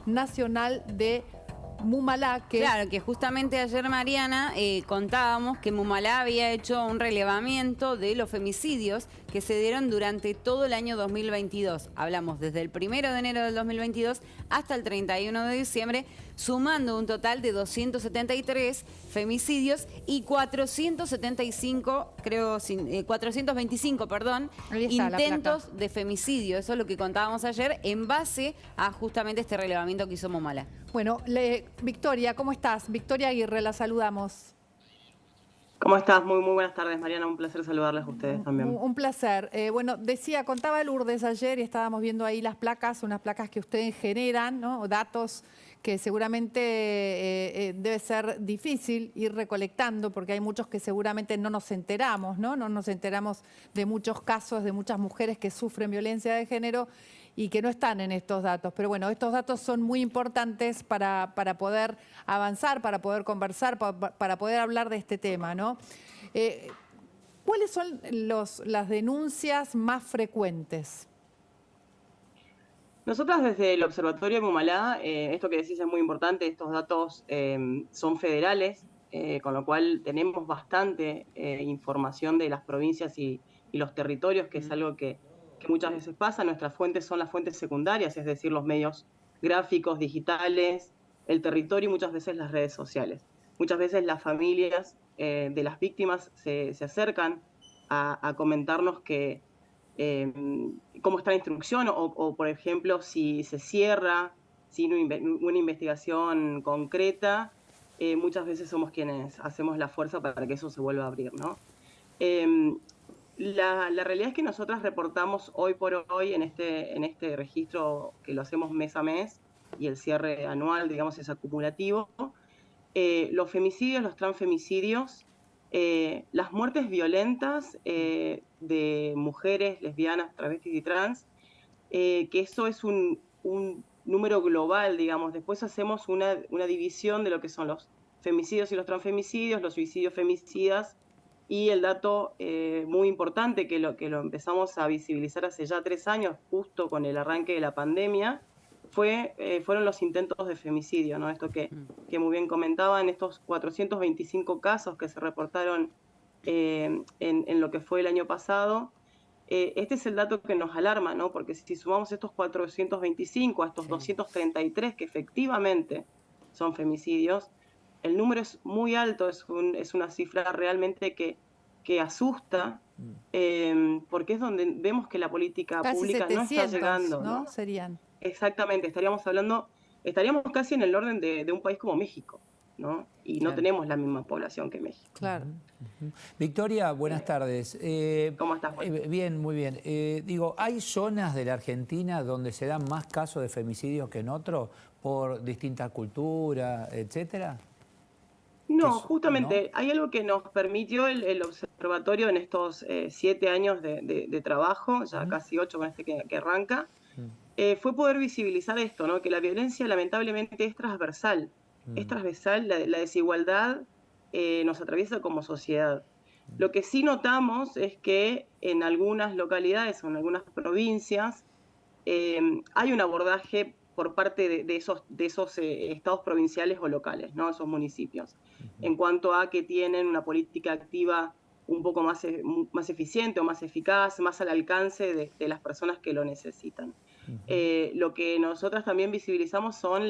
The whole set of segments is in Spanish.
Nacional de Mumalá, que... Claro, que justamente ayer, Mariana, contábamos que Mumalá había hecho un relevamiento de los femicidios que se dieron durante todo el año 2022. Hablamos desde el 1 de enero del 2022 hasta el 31 de diciembre, sumando un total de 273 femicidios y 425, 425, perdón, intentos de femicidio. Eso es lo que contábamos ayer en base a justamente este relevamiento que hizo Mumalá. Bueno, Victoria, ¿cómo estás? Victoria Aguirre, la saludamos. ¿Cómo estás? Muy buenas tardes, Mariana. Un placer saludarles a ustedes también. Un placer. Bueno, contaba Lourdes ayer y estábamos viendo ahí las placas, unas placas que ustedes generan, ¿no? Datos que seguramente debe ser difícil ir recolectando porque hay muchos que seguramente no nos enteramos, ¿no? No nos enteramos de muchos casos de muchas mujeres que sufren violencia de género y que no están en estos datos. Pero bueno, estos datos son muy importantes para poder avanzar, para poder conversar, para poder hablar de este tema, ¿no? ¿Cuáles son las denuncias más frecuentes? Nosotras desde el Observatorio de Mumalá, esto que decís es muy importante, estos datos son federales, con lo cual tenemos bastante información de las provincias y los territorios, que es algo que muchas veces pasa. Nuestras fuentes son las fuentes secundarias, es decir, los medios gráficos, digitales, el territorio y muchas veces las redes sociales. Muchas veces las familias de las víctimas se acercan a comentarnos que cómo está la instrucción o, por ejemplo, si se cierra sin una investigación concreta, muchas veces somos quienes hacemos la fuerza para que eso se vuelva a abrir, ¿no? La realidad es que nosotras reportamos hoy por hoy en este registro que lo hacemos mes a mes y el cierre anual, digamos, es acumulativo, los femicidios, los transfemicidios, las muertes violentas de mujeres, lesbianas, travestis y trans, que eso es un número global, digamos. Después hacemos una división de lo que son los femicidios y los transfemicidios, los suicidios femicidas, y el dato muy importante que lo empezamos a visibilizar hace ya 3 años, justo con el arranque de la pandemia, fueron los intentos de femicidio, ¿no? Esto que muy bien comentaban, estos 425 casos que se reportaron en lo que fue el año pasado. Este es el dato que nos alarma, ¿no? Porque si sumamos estos 425 a estos 233 que efectivamente son femicidios, el número es muy alto, es una cifra realmente que asusta, porque es donde vemos que la política casi pública 700, no está llegando, ¿no? Serían. Exactamente, estaríamos casi en el orden de un país como México, ¿no? Y no tenemos la misma población que México. Claro. Victoria, buenas tardes. ¿Cómo estás, Juan? Bien, muy bien. Digo, ¿hay zonas de la Argentina donde se dan más casos de femicidios que en otros por distintas culturas, etcétera? No, justamente, ¿no? Hay algo que nos permitió el observatorio en estos 7 años de trabajo, ya casi 8 con este que arranca, fue poder visibilizar esto, ¿no? Que la violencia lamentablemente es transversal. Es transversal, la desigualdad nos atraviesa como sociedad. Lo que sí notamos es que en algunas localidades o en algunas provincias hay un abordaje por parte de esos estados provinciales o locales, ¿no? Esos municipios, en cuanto a que tienen una política activa un poco más eficiente o más eficaz, más al alcance de las personas que lo necesitan. Lo que nosotras también visibilizamos son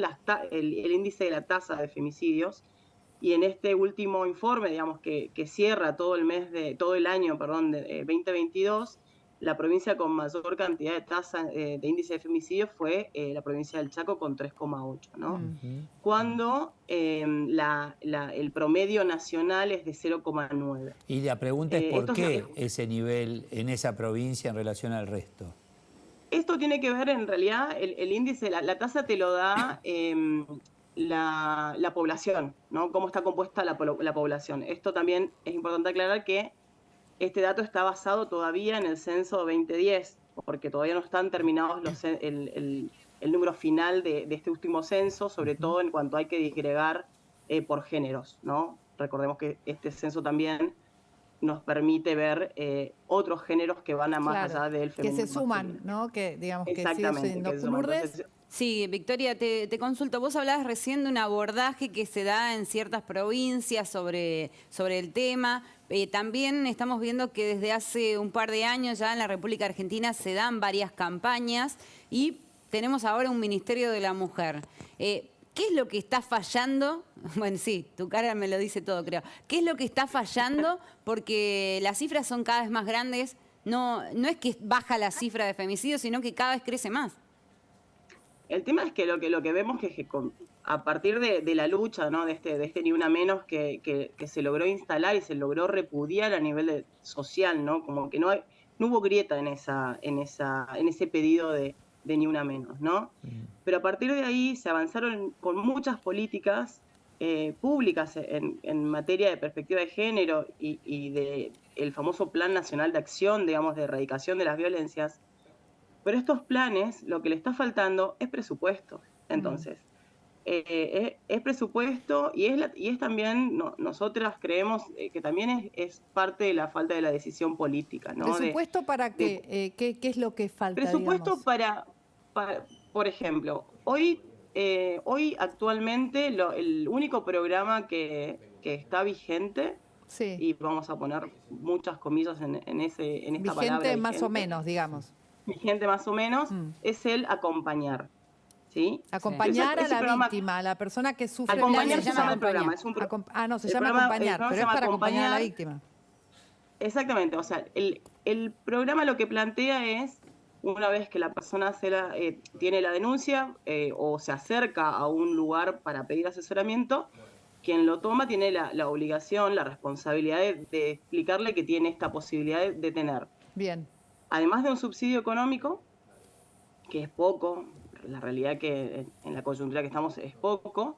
el índice de la tasa de femicidios, y en este último informe, digamos, que cierra todo el año de 2022, la provincia con mayor cantidad de tasa de índice de femicidio fue la provincia del Chaco con 3,8, ¿no? Cuando el promedio nacional es de 0,9. Y la pregunta es ¿por qué ese nivel en esa provincia en relación al resto? Esto tiene que ver, en realidad, el índice, la tasa te lo da la población, ¿no? Cómo está compuesta la población. Esto también es importante aclarar que este dato está basado todavía en el censo 2010, porque todavía no están terminados el número final de este último censo, sobre todo en cuanto hay que disgregar por géneros, ¿no? Recordemos que este censo también nos permite ver otros géneros que van a más allá del feminismo. Que se suman, ¿no? Que digamos que exactamente, sigue siendo Lourdes. Sí, Victoria, te consulto. Vos hablabas recién de un abordaje que se da en ciertas provincias sobre el tema. También estamos viendo que desde hace un par de años ya en la República Argentina se dan varias campañas y tenemos ahora un Ministerio de la Mujer. ¿Qué es lo que está fallando? Bueno, sí, tu cara me lo dice todo, creo. ¿Qué es lo que está fallando? Porque las cifras son cada vez más grandes. No es que baja la cifra de femicidios, sino que cada vez crece más. El tema es que lo que vemos es que a partir de la lucha, ¿no? de este Ni Una Menos que se logró instalar y se logró repudiar a nivel social, ¿no? Como que no hubo grieta en ese pedido de Ni Una Menos, ¿no? Pero a partir de ahí se avanzaron con muchas políticas públicas en materia de perspectiva de género y de el famoso Plan Nacional de Acción, digamos, de erradicación de las violencias. Pero estos planes, lo que le está faltando es presupuesto. Entonces, es presupuesto y es también, nosotras creemos que también es parte de la falta de la decisión política, ¿no? ¿Presupuesto para qué? ¿Qué es lo que falta? Presupuesto digamos? por ejemplo, hoy actualmente el único programa que está vigente, Sí. y vamos a poner muchas comillas en esta palabra. Vigente más o menos, digamos. Vigente más o menos, es el acompañar. ¿Sí? Acompañar a la programa, víctima, a la persona que sufre acompañar se llama el programa. programa. No, se llama acompañar, pero es para acompañar a la víctima. Exactamente, o sea, el programa lo que plantea es, una vez que la persona tiene la denuncia o se acerca a un lugar para pedir asesoramiento, quien lo toma tiene la obligación, la responsabilidad de explicarle que tiene esta posibilidad de detener. Bien. Además de un subsidio económico, que es poco, la realidad que en la coyuntura que estamos es poco,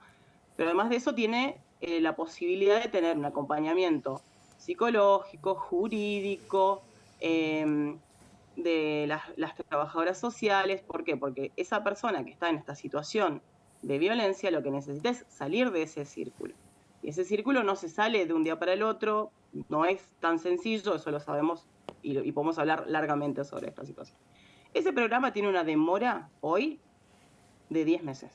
pero además de eso tiene la posibilidad de tener un acompañamiento psicológico, jurídico, de las trabajadoras sociales. ¿Por qué? Porque esa persona que está en esta situación de violencia lo que necesita es salir de ese círculo. Y ese círculo no se sale de un día para el otro, no es tan sencillo, eso lo sabemos y podemos hablar largamente sobre esta situación. Ese programa tiene una demora hoy de 10 meses.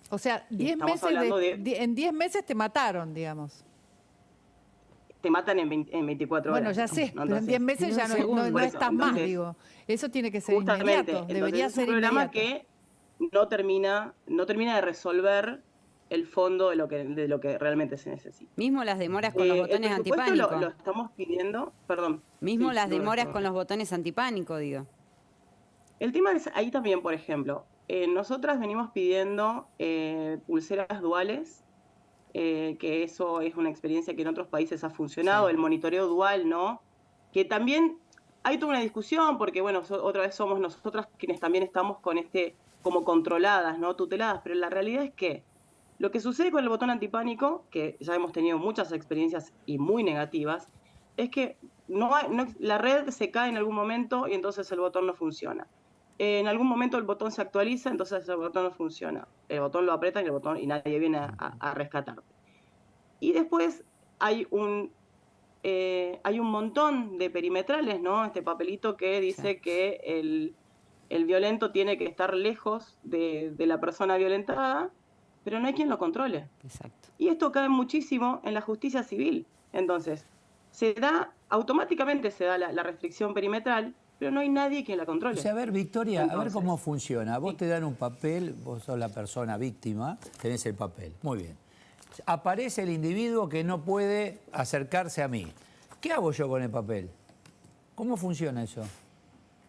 O sea, 10 meses en 10 meses te mataron, digamos. Te matan en 24 horas. Bueno, ya sé, ¿no? pero en 10 meses ya no estás más, digo. Eso tiene que ser inmediato, debería ser inmediato. Es un programa que no termina de resolver el fondo de lo que realmente se necesita. Mismo las demoras con los botones antipánico. Lo estamos pidiendo, perdón. Mismo sí, las demoras con los botones antipánico, digo. El tema es ahí también, por ejemplo, nosotras venimos pidiendo pulseras duales, que eso es una experiencia que en otros países ha funcionado, sí. El monitoreo dual, ¿no? Que también hay toda una discusión, porque bueno, otra vez somos nosotras quienes también estamos con como controladas, ¿no? Tuteladas, pero la realidad es que lo que sucede con el botón antipánico, que ya hemos tenido muchas experiencias y muy negativas, es que la red se cae en algún momento y entonces el botón no funciona. En algún momento el botón se actualiza, entonces el botón no funciona. El botón lo apretan y nadie viene a rescatarte. Y después hay un montón de perimetrales, ¿no? Este papelito que dice que el violento tiene que estar lejos de la persona violentada, pero no hay quien lo controle. Exacto. Y esto cae muchísimo en la justicia civil. Entonces, automáticamente se da la restricción perimetral, pero no hay nadie quien la controle. O sea, a ver, Victoria, a ver cómo funciona. Vos te dan un papel, vos sos la persona víctima, tenés el papel. Muy bien. Aparece el individuo que no puede acercarse a mí. ¿Qué hago yo con el papel? ¿Cómo funciona eso?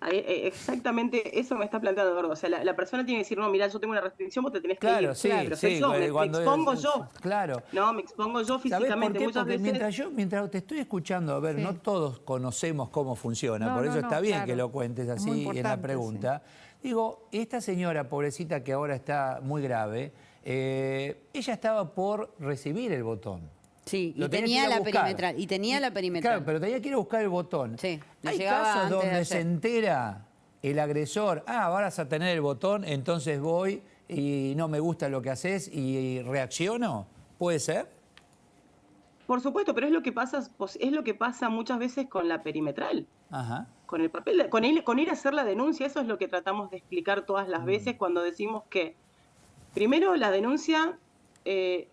Exactamente eso me está planteando Eduardo. O sea, la persona tiene que decir, no, mira, yo tengo una restricción, vos te tenés que ir. Sí, pero soy yo, me expongo yo. Claro. No, me expongo yo físicamente. ¿Sabés por qué? Muchas Porque veces... mientras te estoy escuchando, a ver, no todos conocemos cómo funciona, por eso está bien que lo cuentes así en la pregunta. Sí. Digo, esta señora, pobrecita, que ahora está muy grave, ella estaba por recibir el botón. Sí, y tenía la perimetral. Claro, pero tenía que ir a buscar el botón. Sí, hay casos donde se entera el agresor, vas a tener el botón, entonces voy y no me gusta lo que haces y reacciono. ¿Puede ser? Por supuesto, pero es lo que pasa muchas veces con la perimetral. Ajá. Con el papel, con ir a hacer la denuncia. Eso es lo que tratamos de explicar todas las veces cuando decimos que, primero, la denuncia,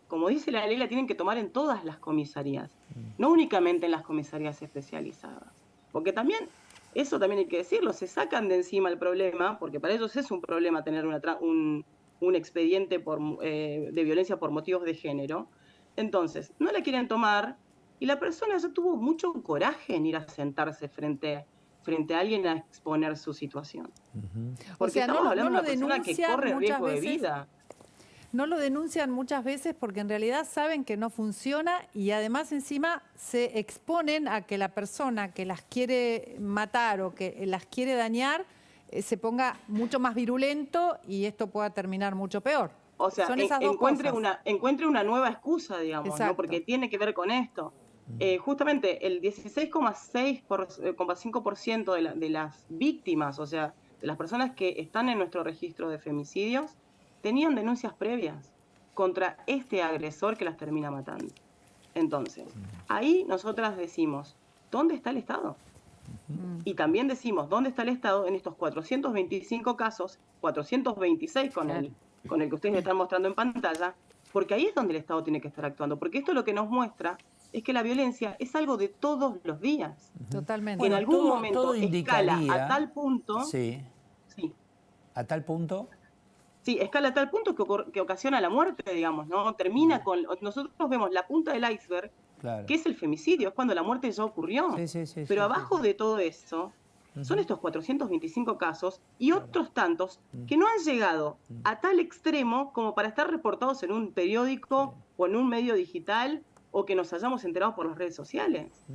como dice la ley, la tienen que tomar en todas las comisarías, no únicamente en las comisarías especializadas. Porque también, eso también hay que decirlo, se sacan de encima el problema, porque para ellos es un problema tener un expediente de violencia por motivos de género. Entonces, no la quieren tomar y la persona ya tuvo mucho coraje en ir a sentarse frente a alguien a exponer su situación. Porque o sea, estamos hablando no de una persona que corre riesgo de vida. No lo denuncian muchas veces porque en realidad saben que no funciona y además encima se exponen a que la persona que las quiere matar o que las quiere dañar se ponga mucho más virulento y esto pueda terminar mucho peor. O sea, encuentre una nueva excusa, digamos, ¿no? Porque tiene que ver con esto. Justamente el 16,5% de las víctimas, o sea, de las personas que están en nuestro registro de femicidios, tenían denuncias previas contra este agresor que las termina matando. Entonces, ahí nosotras decimos, ¿dónde está el Estado? Y también decimos, ¿dónde está el Estado en estos 425 casos, 426 con el que ustedes están mostrando en pantalla? Porque ahí es donde el Estado tiene que estar actuando, porque esto lo que nos muestra es que la violencia es algo de todos los días. Totalmente. Que en algún momento escala a tal punto... Sí. ¿A tal punto? Sí, escala a tal punto que ocasiona la muerte, digamos, ¿no? Termina con... Nosotros vemos la punta del iceberg, que es el femicidio, es cuando la muerte ya ocurrió. Pero abajo de todo eso son estos 425 casos y otros tantos que no han llegado a tal extremo como para estar reportados en un periódico o en un medio digital o que nos hayamos enterado por las redes sociales.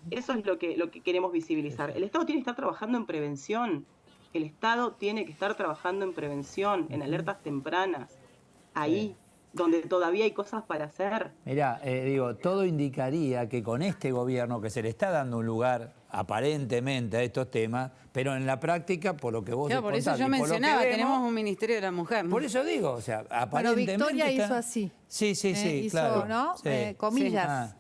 Eso es lo que queremos visibilizar. El Estado tiene que estar trabajando en prevención. El Estado tiene que estar trabajando en prevención, en alertas tempranas, ahí donde todavía hay cosas para hacer. Mirá, todo indicaría que con este gobierno que se le está dando un lugar aparentemente a estos temas, pero en la práctica, por lo que vos por eso yo mencionaba, tenemos un Ministerio de la Mujer, ¿no? Por eso digo, o sea, aparentemente... Bueno, Victoria hizo así. Sí, hizo, claro. ¿no? Comillas.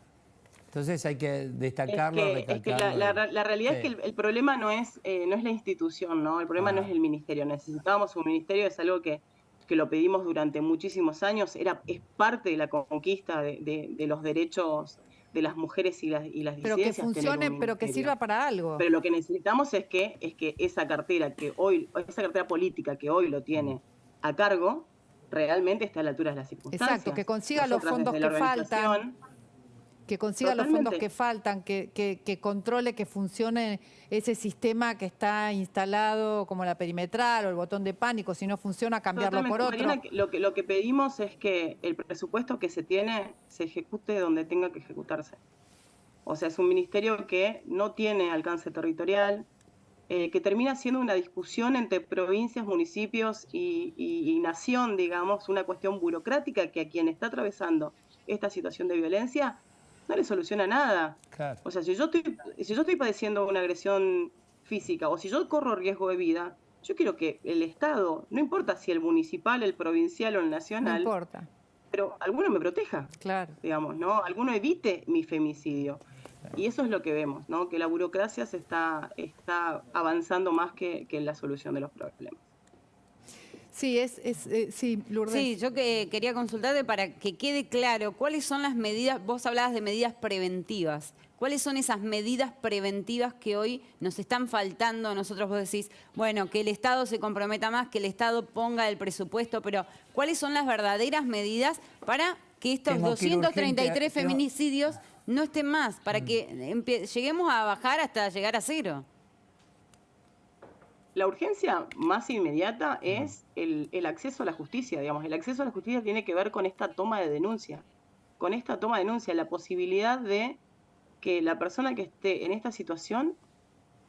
Entonces hay que destacarlo, recalcarlo. La realidad es que el problema no es la institución, ¿no? El problema no es el ministerio. Necesitábamos un ministerio, es algo que lo pedimos durante muchísimos años, es parte de la conquista de los derechos de las mujeres y las disidencias. Pero que funcione, pero que sirva para algo. Pero lo que necesitamos es que esa cartera política que hoy lo tiene a cargo, realmente esté a la altura de las circunstancias. Exacto, que consiga los fondos que faltan. Que consiga los fondos que faltan, que controle que funcione ese sistema que está instalado como la perimetral o el botón de pánico. Si no funciona, cambiarlo por otro. Mariana, lo que pedimos es que el presupuesto que se tiene se ejecute donde tenga que ejecutarse. O sea, es un ministerio que no tiene alcance territorial, que termina siendo una discusión entre provincias, municipios y nación, digamos, una cuestión burocrática que a quien está atravesando esta situación de violencia no le soluciona nada. Claro. O sea, si yo estoy padeciendo una agresión física o si yo corro riesgo de vida, yo quiero que el Estado, no importa si el municipal, el provincial o el nacional, no importa, pero alguno me proteja, digamos, ¿no? Alguno evite mi femicidio. Y eso es lo que vemos, ¿no? Que la burocracia se está avanzando más que en la solución de los problemas. Sí, sí, Lourdes. Sí, yo quería consultarte para que quede claro cuáles son las medidas, vos hablabas de medidas preventivas, ¿cuáles son esas medidas preventivas que hoy nos están faltando? Nosotros vos decís, bueno, que el Estado se comprometa más, que el Estado ponga el presupuesto, pero ¿cuáles son las verdaderas medidas para que estos 233 feminicidios no estén más, para que lleguemos a bajar hasta llegar a 0? La urgencia más inmediata es el acceso a la justicia, digamos. El acceso a la justicia tiene que ver con esta toma de denuncia. Con esta toma de denuncia, la posibilidad de que la persona que esté en esta situación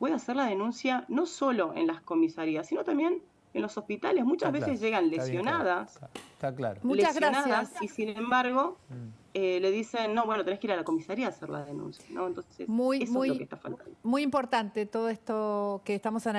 pueda hacer la denuncia no solo en las comisarías, sino también en los hospitales. Muchas veces llegan lesionadas. Está claro. Muchas gracias. Y sin embargo, le dicen, no, bueno, tenés que ir a la comisaría a hacer la denuncia, ¿no? Entonces, eso es lo que está faltando. Muy importante todo esto que estamos analizando.